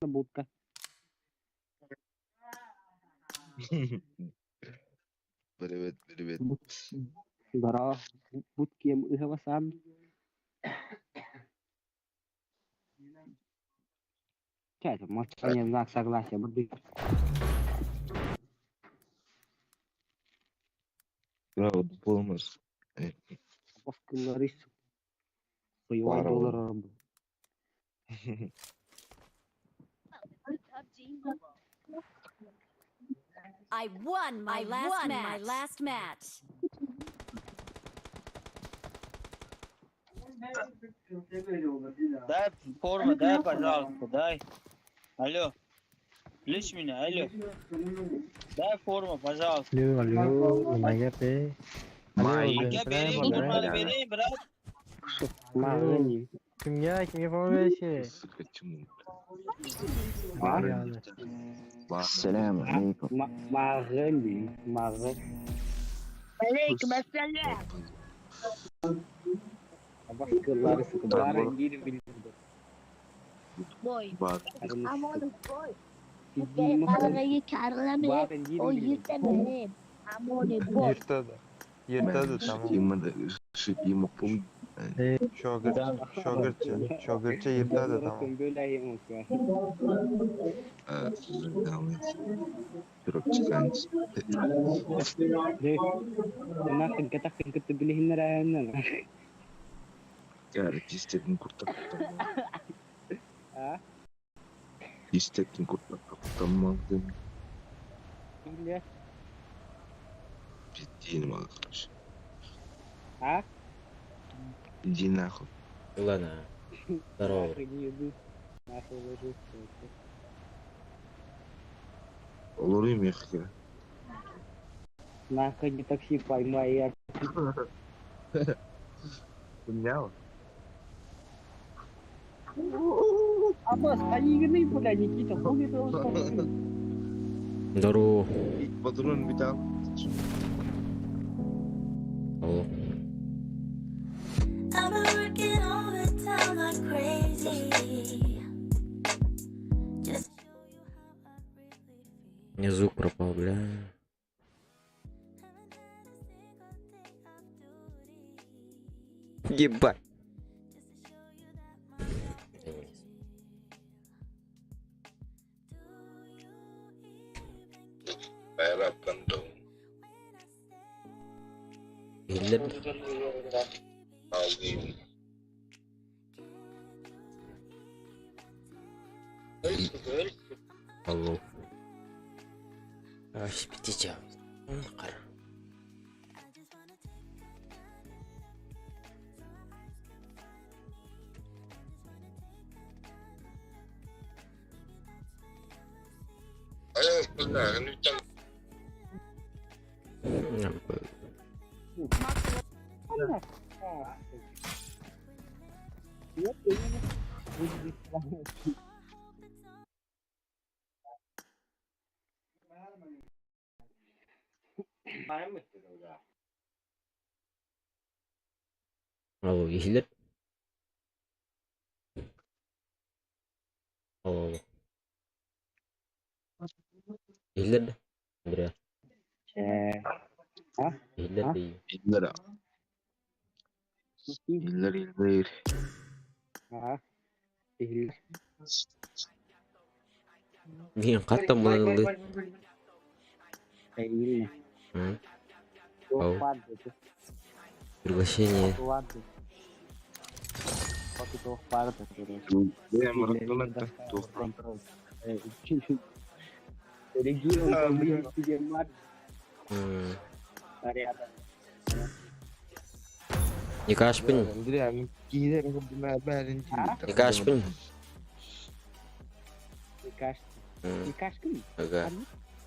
будка. Привет. Здорово. Будки Ивасан. Что это? Молчание, знак согласия. Буды. Правда, полностью. Паскал рис. $5 рубль. I won my last match. Дай форму, дай, пожалуйста, дай. Алло. Слышь меня, алло. Дай форму, пожалуйста. Алло, моя пе. Aka vereyim, formayı vereyim, bırak. Магани. Kimga forma verishi? Сука, чему? السلام عليكم. Магани. Алейкум ассалям. Паскал рис. Бара гири билdirdi. Boy. Bak. Amonim boy. Qarg'aga karg'alamay, o yerda benim. Amonim boy. Yırtadı tamam. Шипима пум. Şogırtça yırtadı tamam. Пирогчиканец. Nahkan kita pilihin na rin na. Yani istettin kurtak. Ha? İstettin kurtak. Tamamdım. Iya. Иди нахуй. А? Иди нахуй. Ладно. Здорово. Нахуй не иду. Нахуй ложусь. Olur mu ya? Нахуй не такси поймай, я. Понял? Аббас, поиграй, бля, Никита, хули ты он. Здорово. Патрон битал. Алло. I've been working overtime like crazy. Just to show you how I really feel. Мне звук пропал, бля. Ебать. Bayrak kandung. Hildir. Aldım. Алло. Аш битeceğim. Қар. Ayo, benar, ini kan. Алло, Hildir. Алло. Hildir. Бля. А? Hildir değil. İller. İller. А? Или... Мен қаттан бұланылды. Или... Ау. Приглашение. Я моргнула-то. Ne kaç bin? Ne kaç bin? Ага.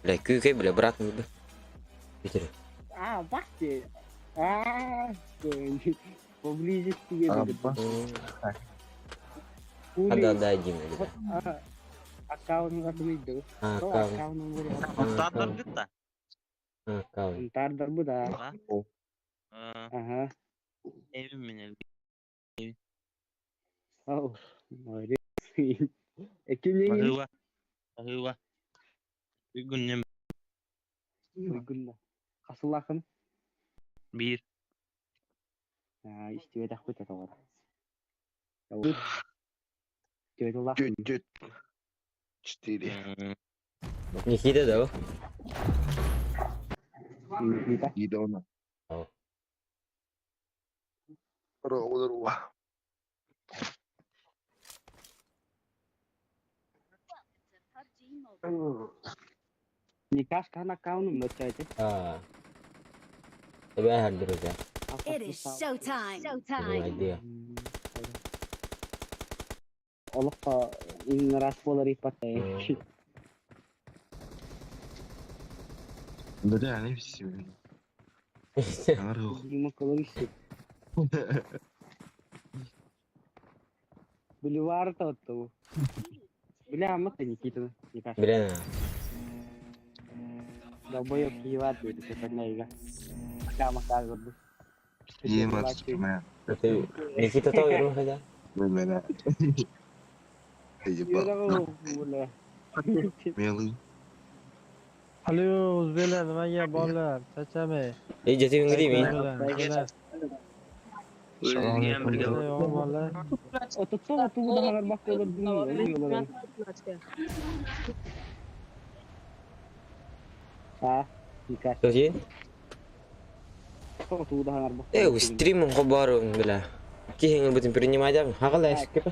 Бля, күйке, бля, братный, бля. Питер. А, бахте. Поблизости еду. Да, один, да. Аккаунт atmaydı. Аккаунт. Muhtarlar git da. Аккаунт. Ntar bu da. Aha. Evim benim. Oh. Ekim'le Ahıva. Bir günüm uygun da. Kasıl akın. bir. Ha işte öyle akbet et orada. Ya öyle laf. Göt. 4. Nikita da o. Kita. İyi de ona. Tamam. Olur vah. Nikah karena kau nih baca aja. Ah. Tapi ada terus ya. It is showtime. Ini Showtime. idea. Allah kau ini ngeras pola ripat ya. Bunda da ne biçim? Ağır. Gimana kalau isi? Beli warta tuh. Beli amat aja gitu nikah. Bila na. Gak boleh kiwat gitu sebenarnya ya. Sama kagak tuh. İyi maç tutmaya. Itu Nikita tahu ya rumah saja. Böyle. İyi Iya bak. kau boleh. Melu. Alo, o'zbeklar nimaga bolalar? Chachame. Jadi ngeri mi? O'zingiyam birga bor. Bolalar. Ototu udah hangar bakal berdua. Ah, nikah. Terus ya? Ototu udah hangar bakal. Stream ko baru bila. Ki yang buatin pirinnya macam. Hakala skip.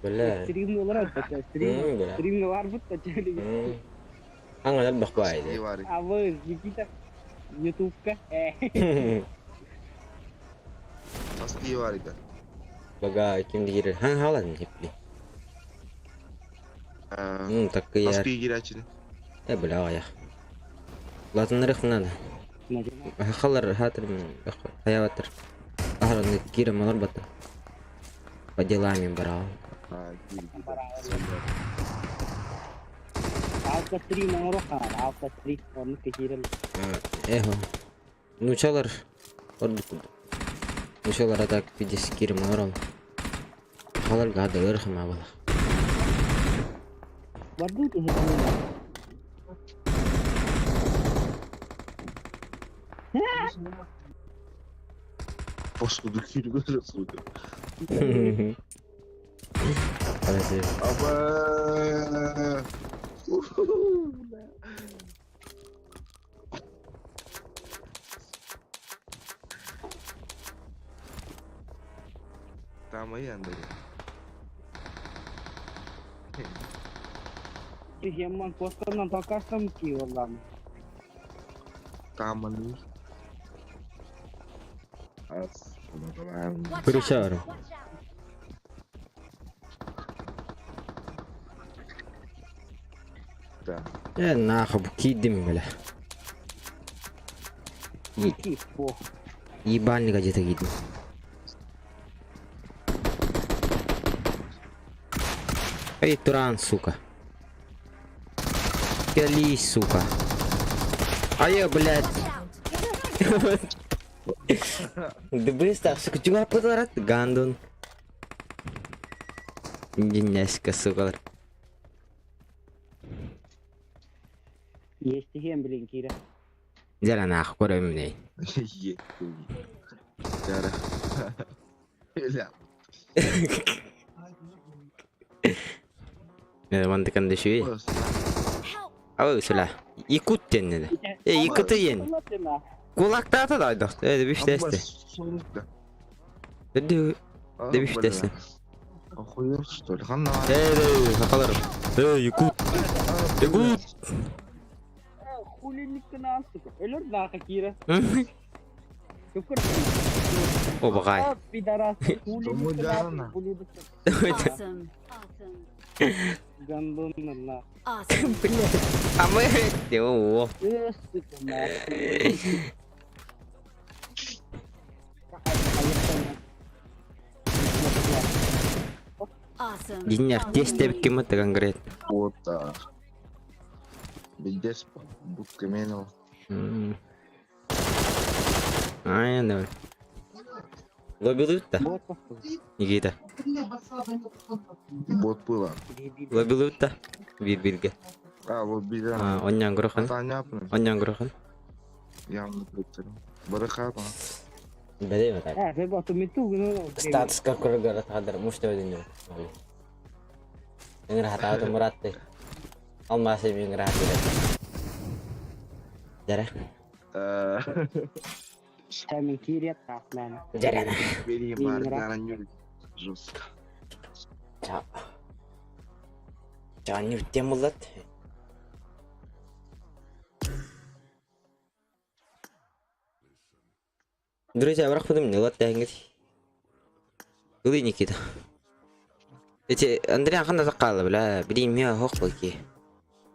Bila. Stream olarak baca stream. Bila. Stream nggak warbut baca di. Angal bak baik İyi deh. var. Awal kita YouTube kah? Aslında iyi var ya. Baga kim dikira hang halan hipli. Tak ya. Nasıl gir açını? Bila ya. Lazım nerek nada. Haklar hatır hayawatir. Ahlan kira malar bata. Padelami bravo. Ha, gir. Aku stream ngorok kan? Aku stream orang kecilan. Ho. Nuçalar. Nuçalar atak videosu kira malar. Halar gada verham abala. Baru tuh. Bozkurduk yürü böyle oldu. Hadi. Ama. Tamam iyi anladım. Emang kosong nonton custom ki vallahi. Tamam iyi. Az. Tamam. Kuruşar. Tamam. Ya nakab kidim bela. Ki po. Iban ni kajeta kidim. Эй, Туран, сука. Кали, сука. Ай, блядь. Да быстро, сука, чего подарат? Гандон. Генеска, сука. Есть hem bilen kira. Jalan aku korum nih. İyi. Cara. Öyle. Ne mantıkan da şu. Bos. Abi sulah. Ikutin dedi. Ikutin. Kulakta da daydık. Öyle bir şey işte. Sonuçta. Dedi. De bir şey işte. Охуел, что ли? Хана. Hakalarım. Ikut. Ikut. Kulinik kenal suka. Elor dah kira. Syukur. O bakay. Pidaras kulinik Kamu jangan, kenal. nah. Kulinik. Awesome. Awesome. Gandon lah. Awesome. Ama yo. Yes, kenal. Awesome. Ginyar teste bikin mata konkret. Вот так. Без будка менял. Aynen öyle. Lobi loot da. Nikita. Bot pula. Lebih luta. Bir. Ah, bu bize. Onyan gorokan. Tanya apa? Onyan gorokan. Yang betul. Berkah apa? Bede mi tabii? Fe bottom itu gino. Status gara-gara kadar mustahil diyor. Yang rahat atau merat deh. Allah masih yang rahat deh. Jara. Saya mikir ya man. Jara. Beni margaran yürü. Жестко. Ciao. Ciao, не темулат. Друзья, враг подумал, вот тягнет. Куды Никита? Эти Андрей хана закала, бля, блин, мия хоклки.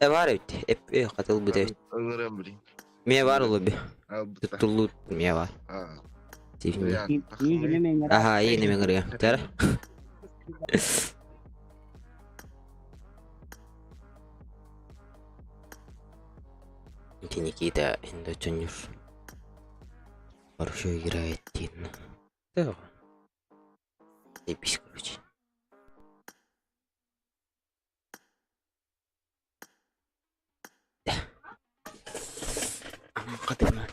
Варит, хотел бы дать. Alırım bileyim. Мия вар лоби. Al bu da. Тулут мия вар. Ah. Тивни. Yani. Ini gini nih. Ага, и не мегря. Тара. Никита, Индочонюр. Хорошо играет Тин. Да. Заебись, короче. Да. А ну кадырма.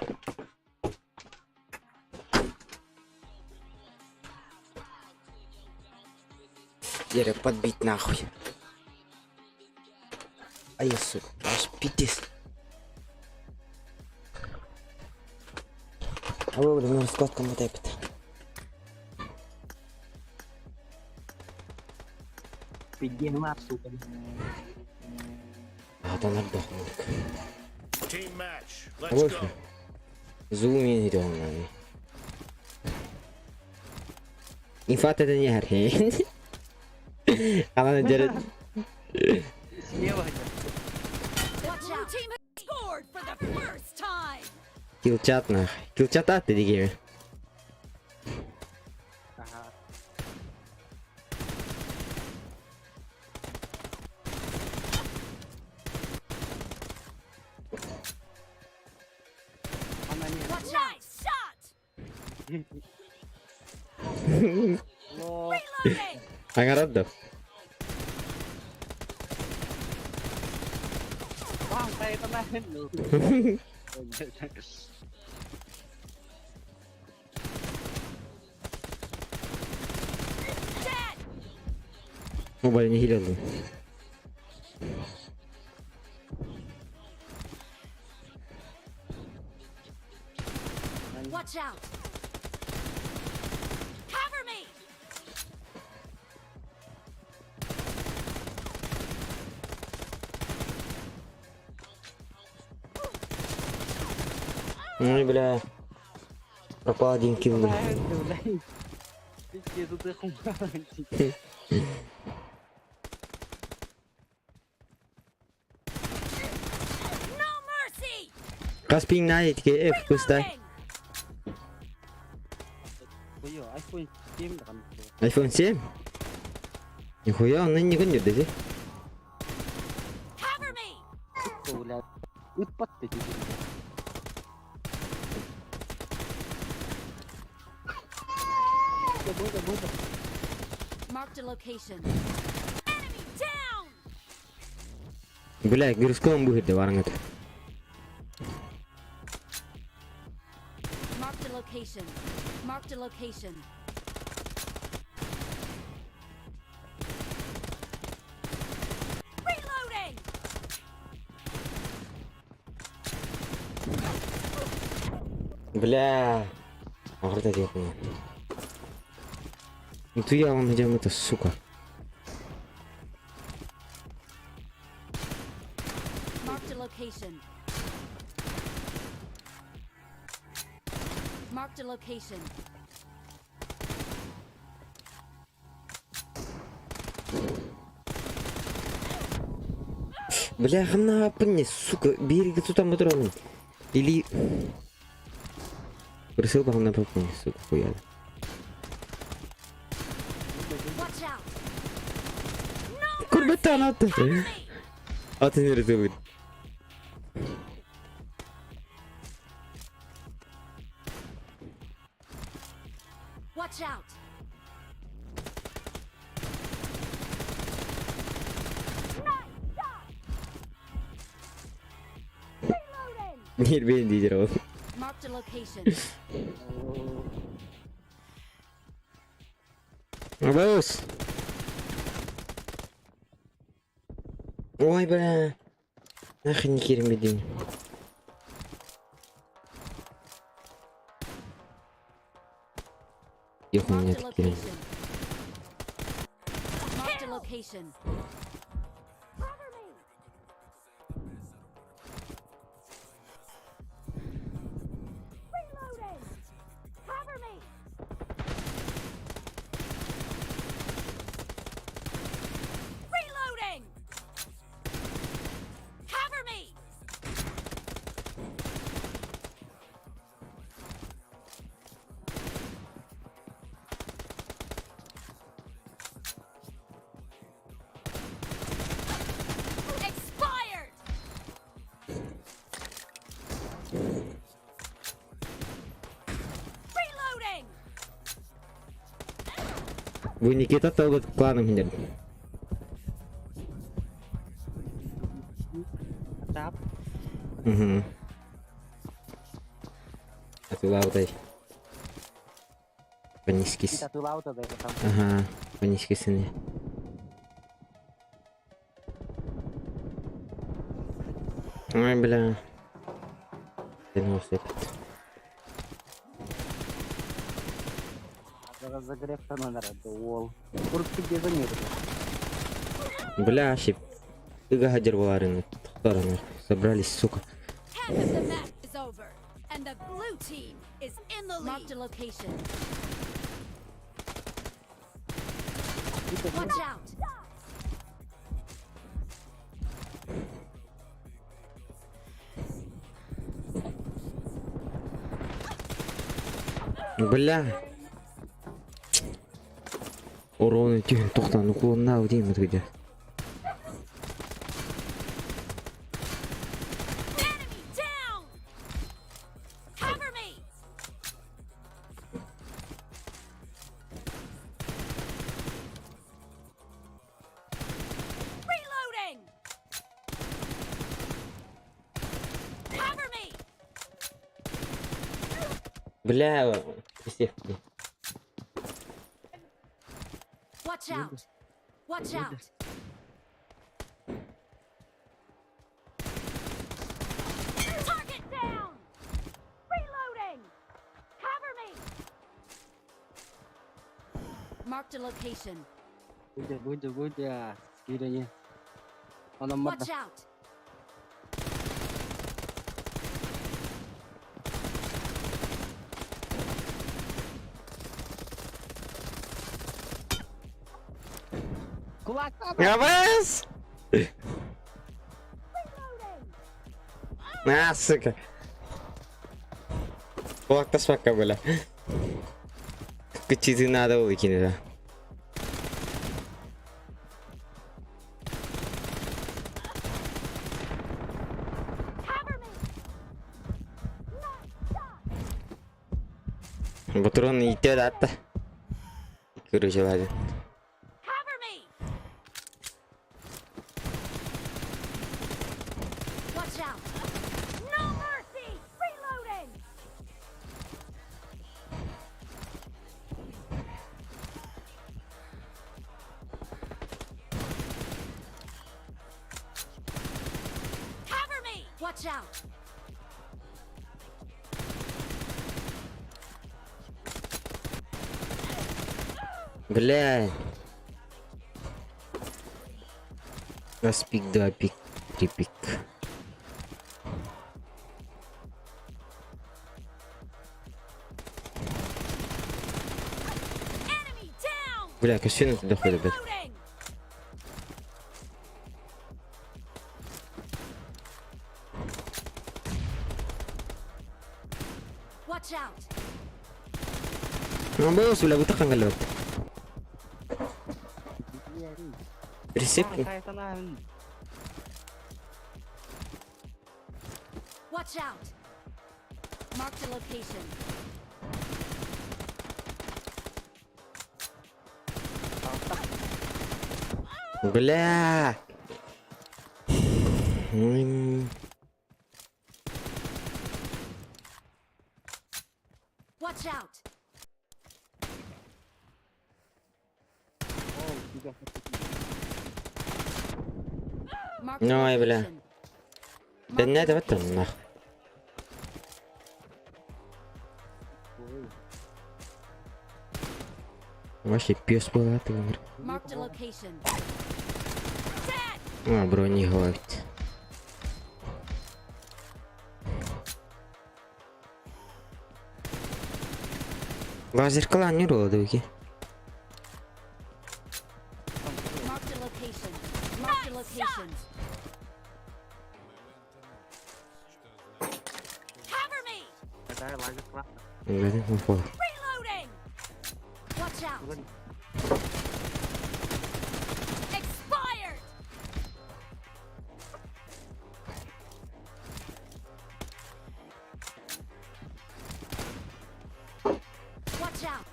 Ярик, подбить нахуй. А я, сука, аж пиздец. А вы будем раскладку мотепит. Pidin masuk. А то надохнул. Вот. Зуми идём нами. Инфат это не архи. Она надерет. Слева. Килчат нахуй. Килчата ты дигими. Ага. Она не. Lo. Агароддо. Bang, saya kemarin lu. Мобайл не хилил. Watch out. Cover me. Ну, бля. Пропал один килл. Пиздец, тут их убрали. No mercy. Каспин найт ке F пустай. Ой, iPhone 7 kan. iPhone 7. Нихуя, он не гонит, да? Cover me. Tuh lihat. Lipat deh gitu. Coba. Marked a location. Enemy down. Бля, гирском будет, да, варнет. Marked a location. Marked a location. Reloading. Бля. Агрда дёхну. Ну ты я вам идем это, сука. Marked a location. Marked a location. Бля, хана пни, сука, береги тут там патроны. Или... Присыл поход на попни, сука, хуяли. Watch out. Курбата надо. А ты не разывает. Watch out. Нербен дейдер ол. Marked a location. Бос. Ой, бля. Нахрен не керемеден. Ёх, у меня Marked a такие. location. Marked a location. Reloading! Cover me! Expired! Reloading! Bu Nikita tau buat кланом нет. Tap. Satu laut aja. Peniskis. Satu laut ada ketemu. Ага, peniskis ini. Ой, бля. Вернулся этот. Разогрев номер это wall. Куртки где замерили? Бля, щип. Ты гагадер валарин. Стороны. Собрались, сука. Half of the map is over, and the blue team is in the lead. Marked a location. Watch out! Бля. Урон этих тоқтан уклонна деймін где. Enemy down! Cover me! Reloading! Cover me! Бля, присев. Watch out! Watch out! Target down! Reloading! Cover me! Marked a location. Bude. Sekiranya. Ono Watch mata. out! Kulak apa? Гавас! А, сука. Кулакта смака, бля. Кучиты надо выкинуть, да. Батурон идет, да-то. Короче, ладно. Cover me! Watch out! No mercy! Reloading! Cover me! Watch out! Бля. Раз пик, два пик, три пик. Enemy down! Бля, косвенно туда ходит, блядь. Reloading! Watch out! Ну, босс, бля, вытахан галет. Присыпки. Saya tenang. Watch out! Marked a location. Бля. Marked a No, I believe. location. Ben ne de battım nah. Вообще пес был это говорит. Marked a location. А, брони хватит. Лазер клан не родуги. Marked a location. Marked a location. Cover me. Reloading. Reloading. Watch out. Expired. Watch out.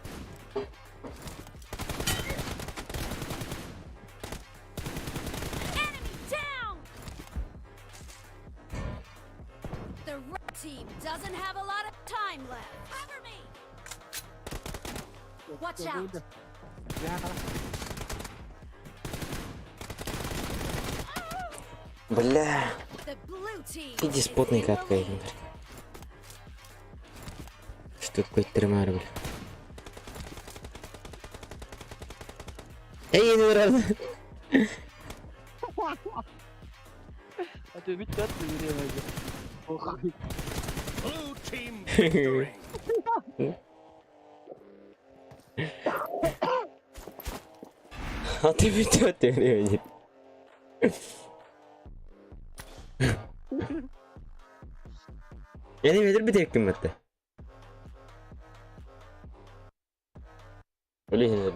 Enemy down. The red team doesn't have a lot of time left. Cover me. Watch out. Бля. The blue team Иди is спотный in the катка. lead. Что такое тримар, бля. Эй, ну раз. А ты ведь как ты вереваешь? А ты ведь это времени. Yani nedir bir tek kıymette? Öyle yenir.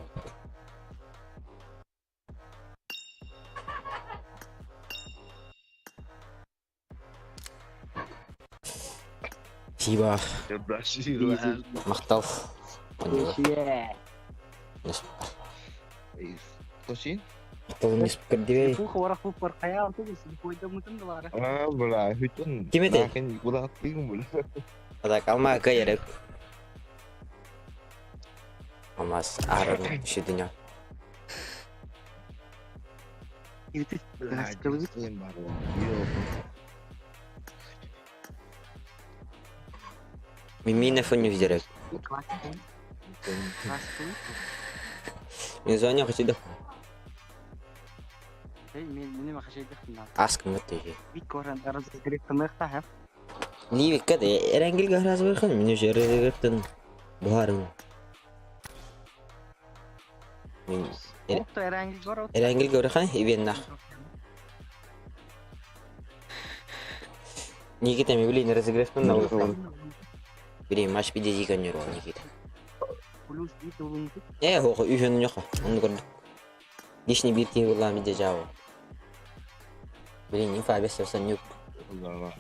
Сиба, мақтал. Е. Tosin? Мақтал не спкірдевей. Фух, орах фух, кая автобус, койда мутын дылары. Бля, hütten. Kim edi? Lakin udah aktif bula. Adak alma kayarek. Amas arın şu dünya. Itu, Yang baru. Yo. Мимина фоню взерек. Мен звоню хочу да. Мен махашай дихтна. Ask mı diye. Бит коран араз грифтмах тахав. Niye kade erengil gahraz berkan men şu erengilten buharın. Men Окто эранги город. erengil görkan ibenna. Никита ми блин разыгрывать на улицу. Блин, матч 50 конёр Никита. Плюс бит улун. Хо үйшөнүн жок. Аны көрдүк. Лишний бир тиң булам биде жабы. Блин, инфа бесерсе нюк. Allah.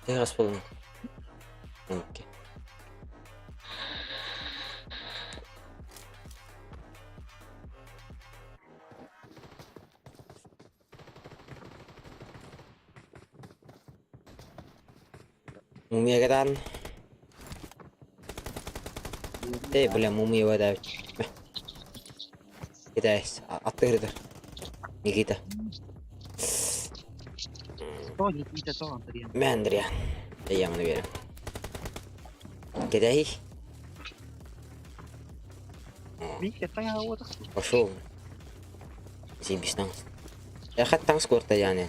Тегас болдум. Окей. Мумия кадан. Бля, мумия вода. Кидайс, аттырдыр. Никита. То Никита, то Андрея. Мендриан. Да я маны берем. Кидай. Бит кеткен вот. Пошел. Зибистан. Я хаттан скорта яны.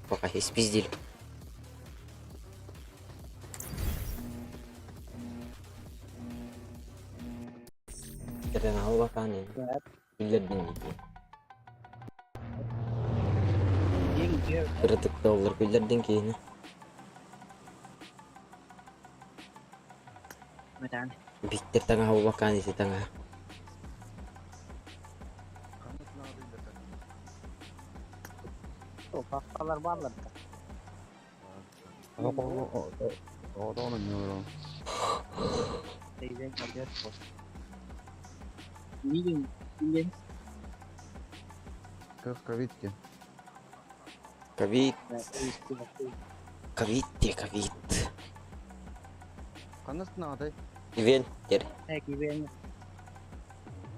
Пока спиздили. Keren aku bahkan ini. Biliar dini. Kretek dollar biliar dini ini. Medan. Bitir tengah aku bahkan di tengah. To pastalar varlar. O da onun yolu. Teyze kalıyor. Видим. Видим. Как ковидки. Ковид, Да, то есть, ковид. Kanıs naday. Ивен, тер. так, Ивен.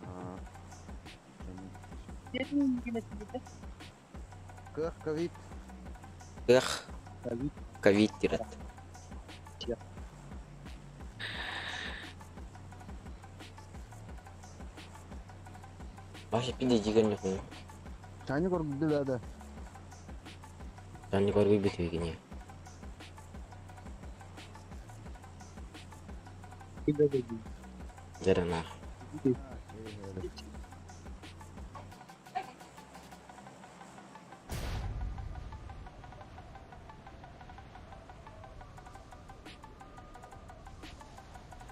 Aa. Dedim yine size. Kıh kovid. Эх, Ковид. ковид тирет. Вообще пиди дигер нахуй. Çani kor bilada. Sen nikor bir bitiyor yine. Куда деди? Зерна.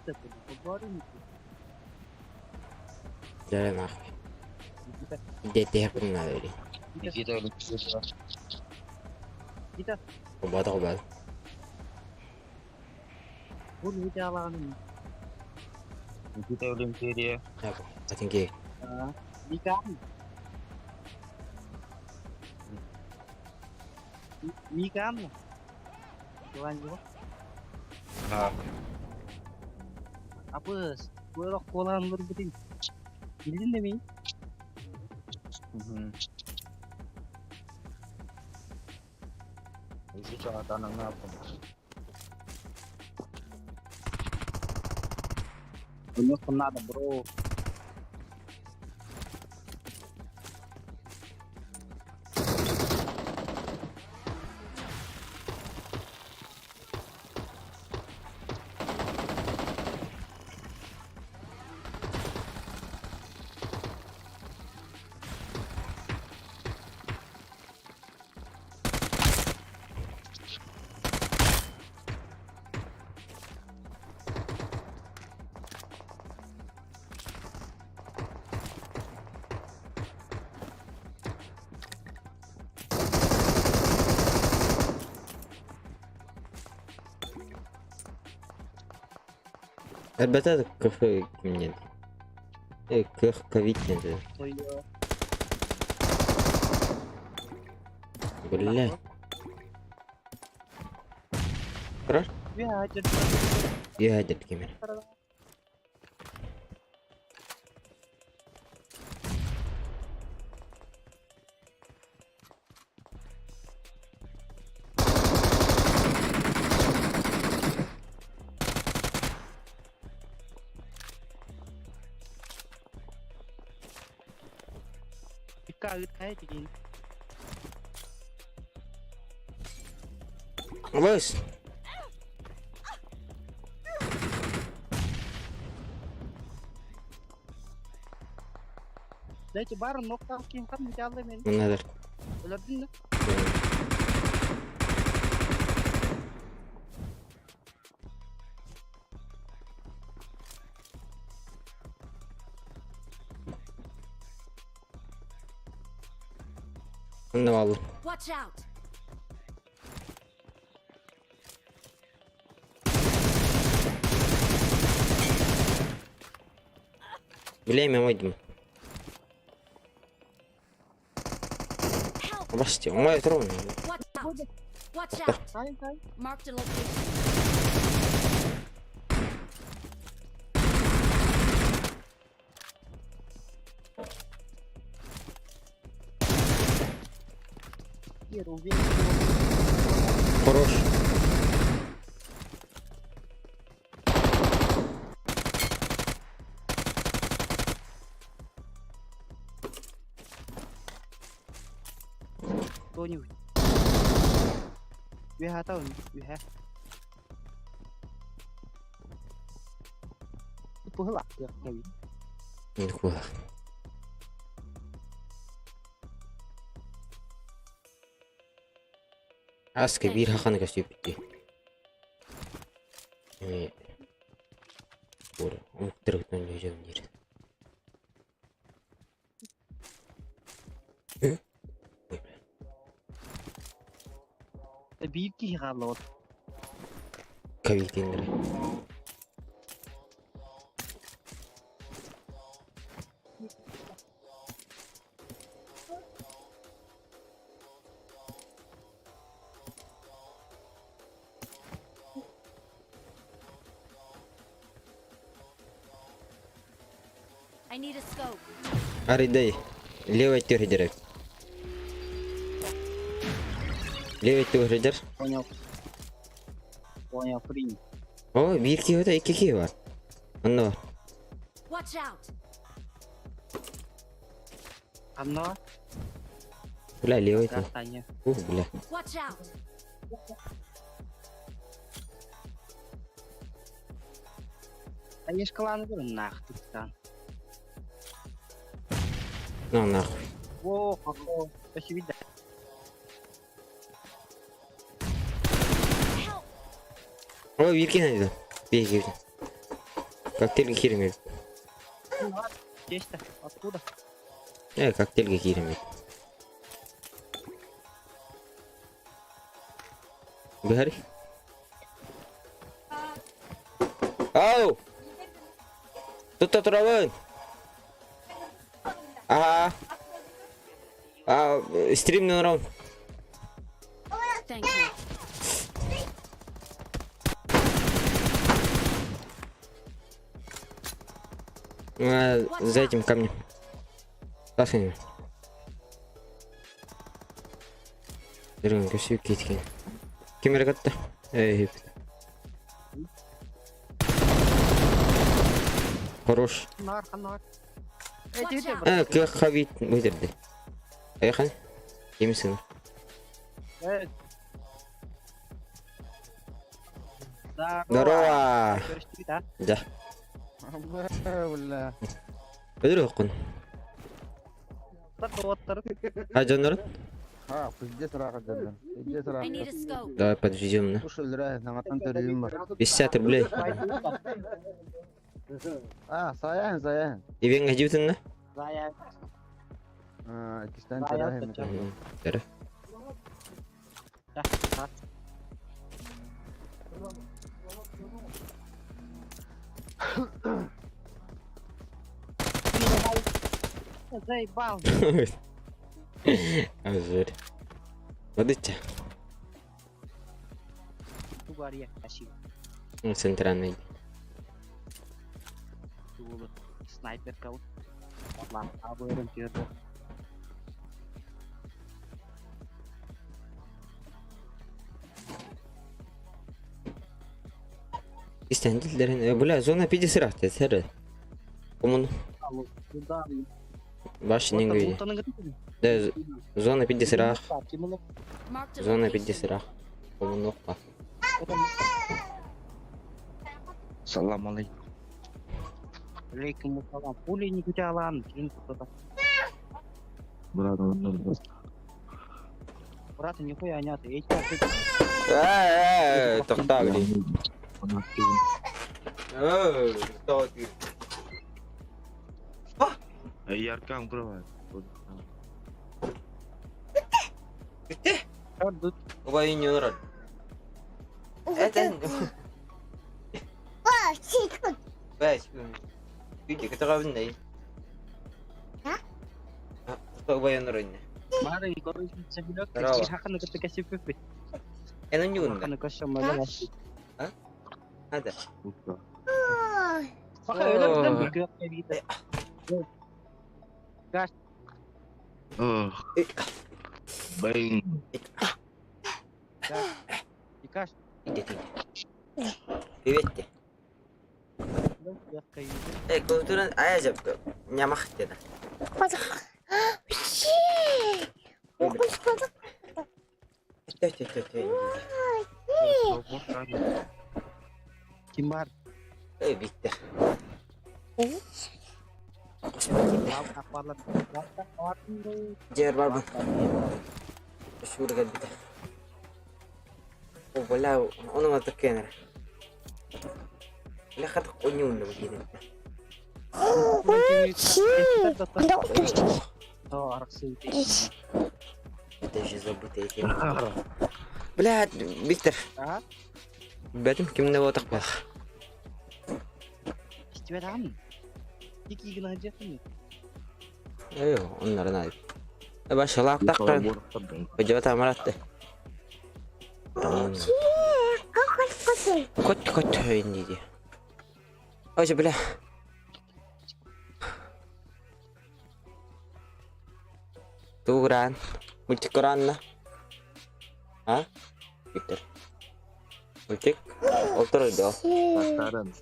Так, поговорим. Зерна. Дете yapın ne öyle. Никита Олимпиада. Kubada. Bu ne alanı? Никита Олимпиада. Ya bu. Zaten ki. Nikam. Nikam. Tuan juga. Ha. Apes. Gue rok kolan berbeting. Bildin de mi? Isi cewa ne yapalım? Bunu kena ada bro. Elbette de kıhı kimin kıh kovid dedi. Soyo. Gülle. Karar. Ya aja. Ya hadi kimin. Kaget kayak gini. Bas. Dah coba nokta kim kan bicara men. Bunlar. Öldün mü? Ne oldu? Watch out! Bileyim oydim. Help! Basti, ama yeter onu. Watch out! Watch out! Sayın sayın. Marked a location. Bir o bir. Хорош. Кто-нибудь. We have town. We have. Pull up được cái Не такое. Az kebir hakan kasih piti. Ini. Ora, terus tunjuk jadi. bir ki halot. Kavitin dere. I need a scope. Аридай. Левый тюридер. Левый тюридер. Понял. Понял, принят. О, бирки вот эти какие вот. Оно. Watch out. Одно. Бля, левый ты. Кастане. Бля. Watch out. А не шкаланы говорю, нах ты там. Ну нахуй. О, какого. Спасибо. О, бирки найду. Бирки. Коктейль хирами. Здесь-то. Откуда? Коктейль хирами. Бихари. Ау! Тут турабын. Стрим номером. Thank you. За этим камнем. Пасхаем. Деревянка красивый китки. Камера готова. Хорош. Нар. Watch out. Как хавит вытерли. Поехали. Емисин. Здорово. Да. Бля. Бедер хукун. Аджанар. Пиздец раха дадым. Пиздец I раха. need a scope. Давай подвезем на. Слушай, драй, на матан теревим бар. 50 рублей. Саян. Ивен гаживтын на? Зая. Кистан терахим. Тера. Заебал. Азер. Водича. Тугарья. Спасибо. Центральный. Снайпер кау. Ладно, обоим перду. İstendilerin. Bula zona pidi sırak dedi. Her. Kumun. Туда. Başının göğü. De zona pidi sırak. Marked a Zona pidi location. sırak. Kumun nokta. Assalamualaikum. Waalaikumsalam. Pulih ni jalan. Ini кто-то. Брат, Брат, нихуя нет. Toqta bile. Яркам открывает. Oba ini orang. Baik. Video kita kau benda. Oba yang orang ni. Mari, kau sebelum Bravo. kita akan kita kasih pipi. Enon juga. Akan kasih malam. Ada. Pakai udah kayak gitu. Gas. Oh, bang. Ikas. Привет. Kebetulan ayah aja nyamak kita. Kimbar. Bitter. Apalah. Jer barba. Şurada gel bir de. O bala onu ma takkenere. La khat qonyun da begini. Oh, arksi. Это же забытые темы. Блядь, Виктор. Ага. Бәтім кімді отық бол. Тебе там? Дикий гнадец. Onların ayıp. Başı laqtaqtan. Bıcıva tamaratdı. Kot höyün dedi. Oca bile. Turan. Multik Quran lah. Hah? Gitu. Multik. Otur do. Pasaran.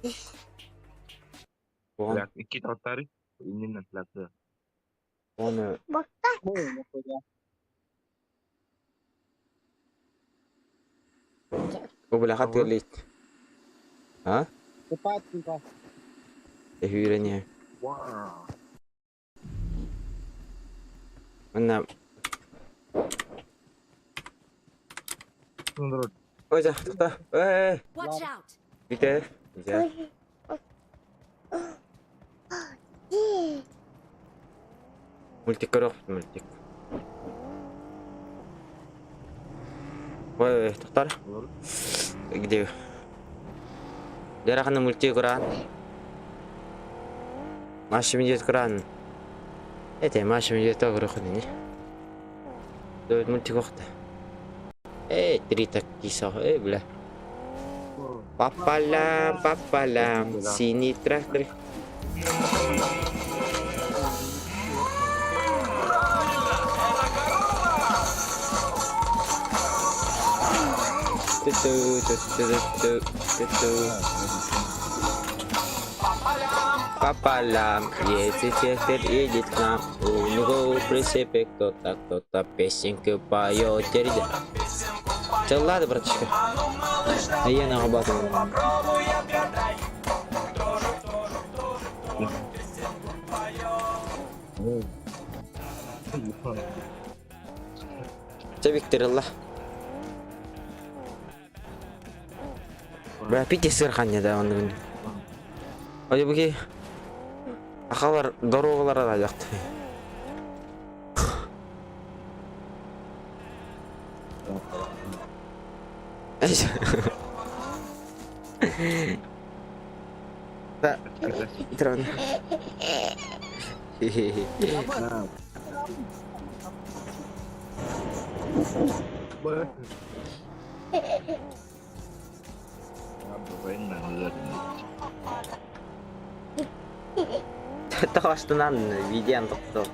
Bukan. Lihat kita tarik. Ini nanti lihat. Onu. Gue belakang tulis. Hah? Cepat kita. Hiburannya. Wow. Mana? Menurut. Oh jah, tuh. Watch out! Gitu. Bisa. Multik kerok, multik. Woi, dokter. Gitu. Dia akan multik Quran. Masih menjadi Quran. Masih menjadi tahu Quran ini. Tuh multik waktu. Cerita kisah, belah. Papalam, sini terakhir. Papalam, едет к нам, у него прицепик, кто-то песенку поет. Чё, ладно, братишка? А я на работу. Викторилла. Berapa disirkannya dah orang ini? Oh ya begini. Akalar dorogalar ada yaktı. Tak, terus. Tahu astunan video untuk tuh.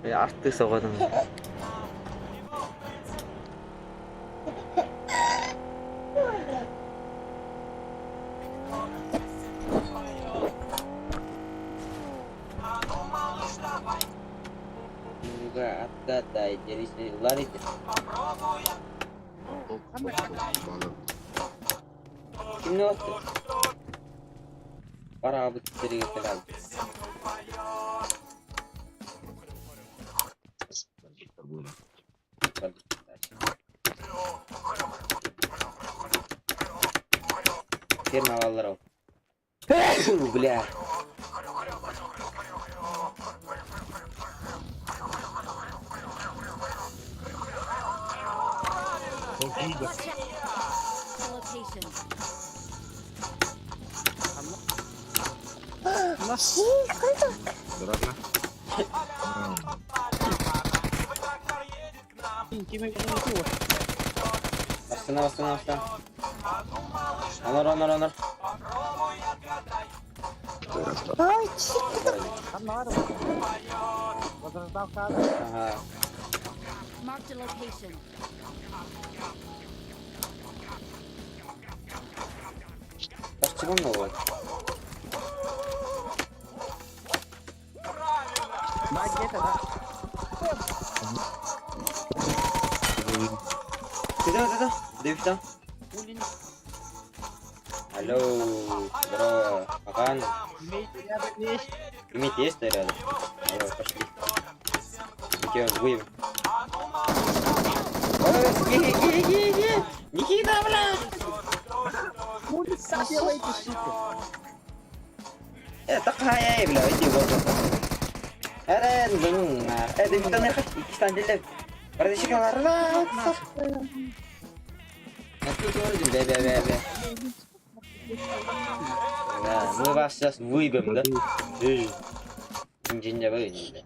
Ya artis soalnya. Juga ada jadi lari. Kimne oldu? Para abi içeri getiren. Firma valları. Bля. Watch out! The location. Berapa? Bastın. Alır. Aha. Marked a location. Başçı mı var? Tidak. Devista. Halo, bro, makan. Ini tes dari ada. Ayo, pasti. Bikin gue. Гиги. Никита, бля. Это хай, бля, иди вот. Это kita nih Pakistan dulu. Berarti kalau Nanti keluar juga bebe. Nah, мы вас сейчас выебем, да? Инженер выебем.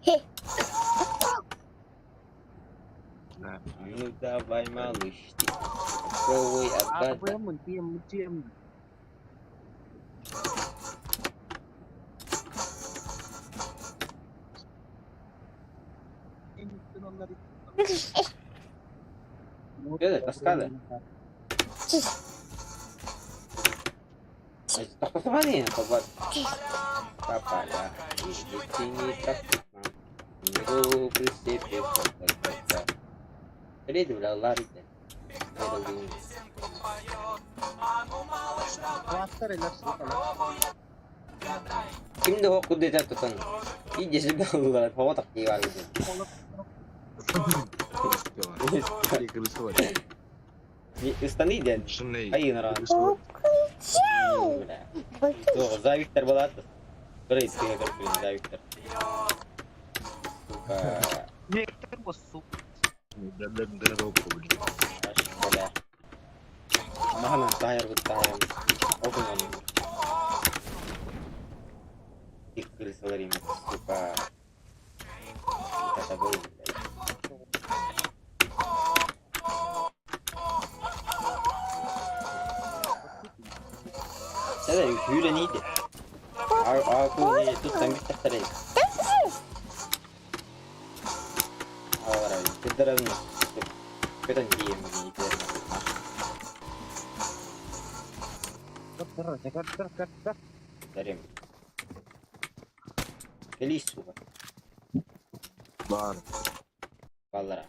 Ну давай, малыш, ты попробуй отгадать. Gel kaskalı. Takut apa nih? Sobat. Apa ya? Ini takut. Minggu prinsip. Jadi itu udah lari deh. Kimde o kudreti tutan? İyice sıkıldılar. Hava taktiği var gibi. Üstani den. Hayır nara. Tuh, Zavictor balat. Beres kayak gitu Zavictor. Suka. Vector bosuk. Aşkala. Mahana tayar bertayar. Oke nggak? Ikut selarim suka. Kata gue. Saya hula ni deh. Aku ni itu sambil tertarik. Orang kita ni kita ni ini itu. Darim. Feliz suka. Var. Vallahi.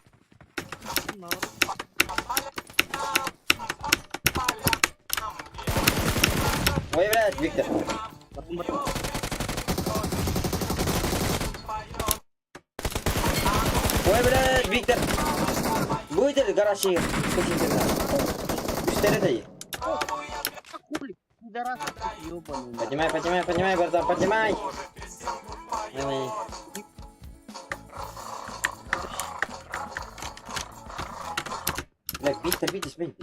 Ой, блядь, Виктор. Ой, блядь, Виктор. Будет гараж и Üstleri Поднимай, братан, поднимай. Давай. Блядь, Виктор, видишь, блядь.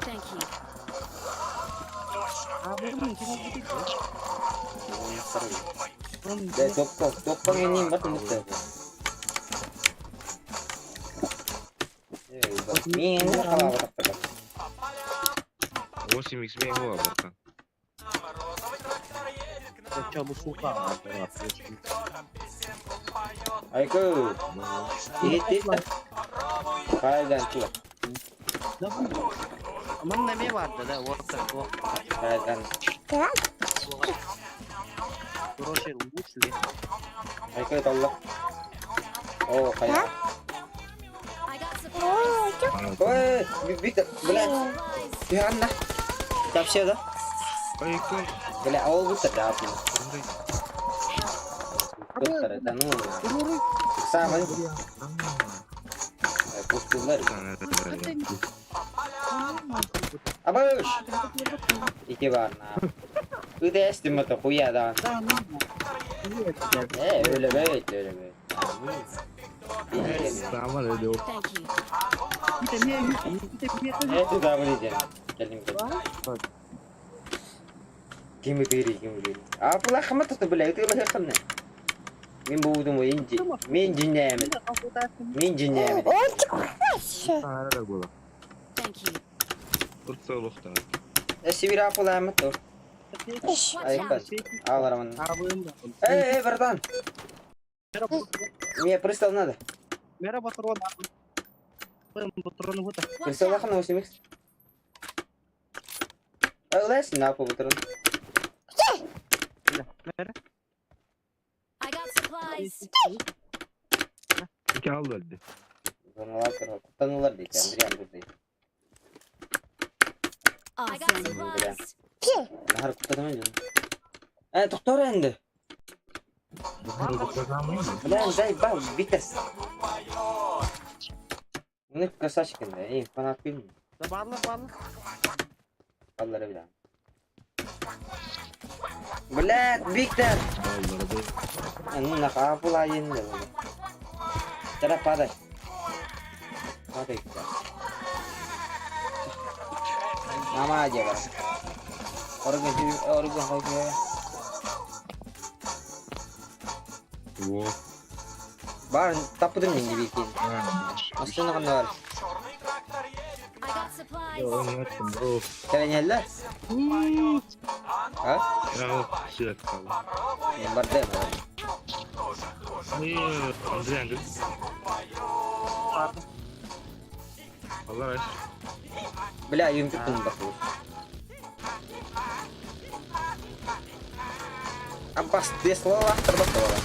Thank you. Да, топком ini bat muter. Ini kalau apa? 8x minggu apa? Coba suka. Ayo, ini kaya ganti. Aman ne vardı da orta o. Kaya ganti. Proşer uçlu. Ayo tolak. Oh, kaya. I got supplies. Oi, Victor, boleh. Biar anda. Siap siapa dah? Ayo, Boleh awal buta dah apa? Buta dah nu. Sama ni. Postular. Abaş. İki var na. Bu da estimate koya da. Öyle böyle. Sama öyle yok. Thank you. Itu dah boleh je. Kelim ke. Kim diri. Apalah kamu tetap boleh itu masih kena. Min budu mu inji. Min jinnemet. Sana da bola. Thank you. Kurtulukta. Sivir apalah amat tu. Watch Ayo kan. out. Awal raman. Abim. Bertan. Mia pristal nada. Merhaba patron. Patron huta. Watch Pristal out. kan no simix. Les na po patron. I got supplies. İki al verdi. Tanular değil. Andrian değil. I got supplies. Nahar kutadama canım. Doktor indi. Lan dai bak vites. Ne kasa çıkındı. İyi bana film. Bağlı. Vallahi billahi. Black Victor. Vallahi da. Ano nakapula yun daw. Tara paday. Paday ka. Nama aja bang. Organ aja. Wow. Bar taputin hindi bikin. Masuk na kanor. I got supplies. Ya onu yaptım bro. Kaya niya lah. Hah? Oh, siap kamu. Nomor deh. Iya, Andrea kan? Allah guys. Beli ayam itu bagus. Ampas dia sekolah terbang sekolah.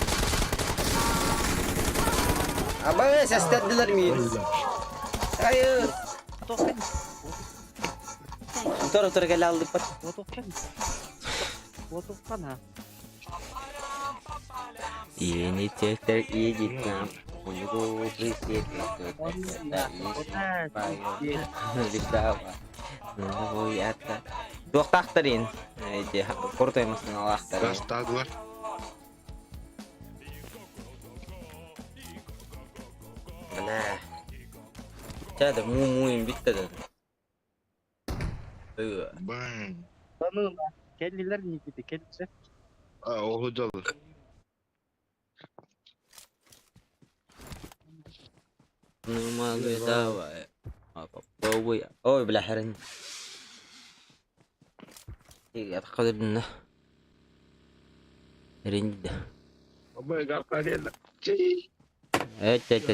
Abang saya start dulu min. Ayo. Motor kaya lalu lipat. Foto kan ha. Ini chester igit na. Puno cricket ito. Bisa ba? Hoy ata. Dua takta rin. Ay, porto ay mas nalakta rin. Gas taguar. Wala. Cada mumuin bitta da. Bang. Bana kendiler mi gitti? Kendisi. O hocalı. Normal dawa. Apa bawa? Oh, belaharan. Iya, أعتقد إنه رند. Apa ya gak ada lah. Cih. Cet.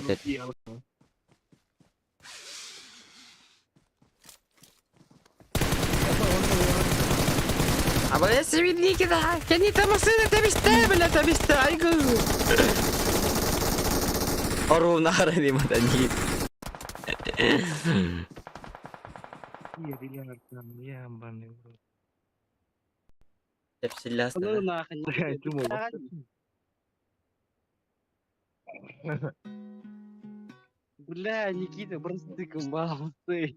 أبغى أسوي لي كذا كأني تمثل تبي استعيقو. أروح نهار دي ما تنجيب. Iya dia ngerti ya ampun. تفسير لاست. Ano na kanya? Itu mau. Бля, Никита, просто комбалсы.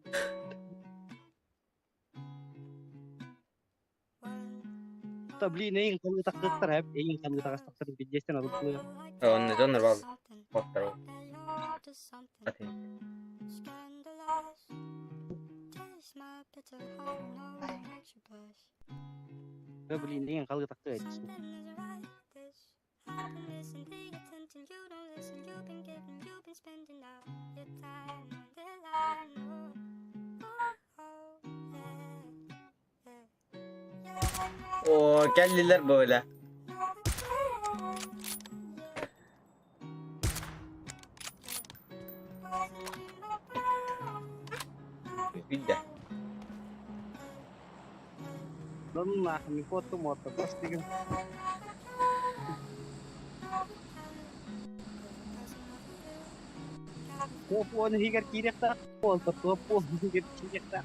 Блин, я инком так трэп, я инком так так видео на руку. Он не донор вал. Повтору. Окей. Да блин, я инком так трэп. Oo, geldiler böyle. Bir de. Ну нахуй, не фото мото, просто я. Топон хигер киректа, топон хигер киректа.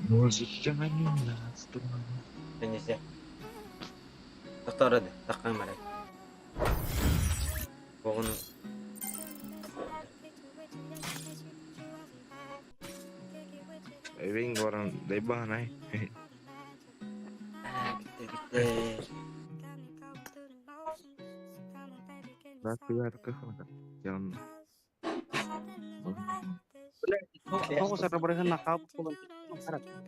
Музыкanya нас tuh. Denizde. Doktor hadi. Takkan mereka. Boğunu. Ewing orang debah naik. Gitti. Bak keluar ke jalan. Aku sadar mereka nakal pulang masyarakat.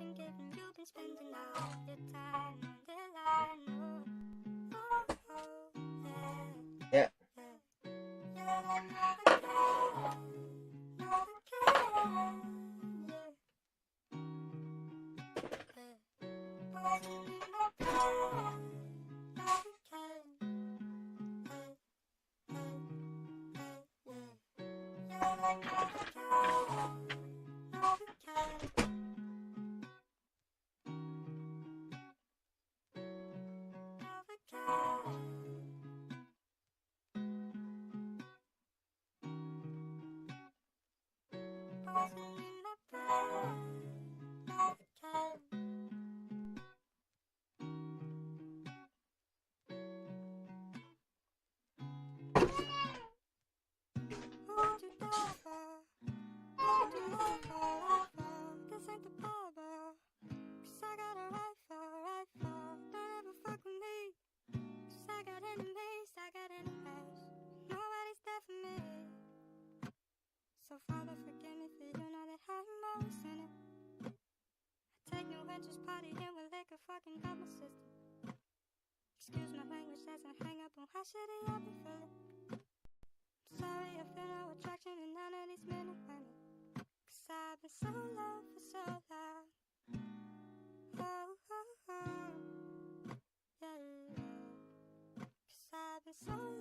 Ya. So Father, forgive me for you know that I'm always sinning. I take no interest partying with liquor, fucking got my system. Excuse my language, that's a hang up on how shitty I've been feeling. I'm sorry, I feel no attraction to none of these men and women. 'Cause I've been so low for so long. Oh, oh, oh. so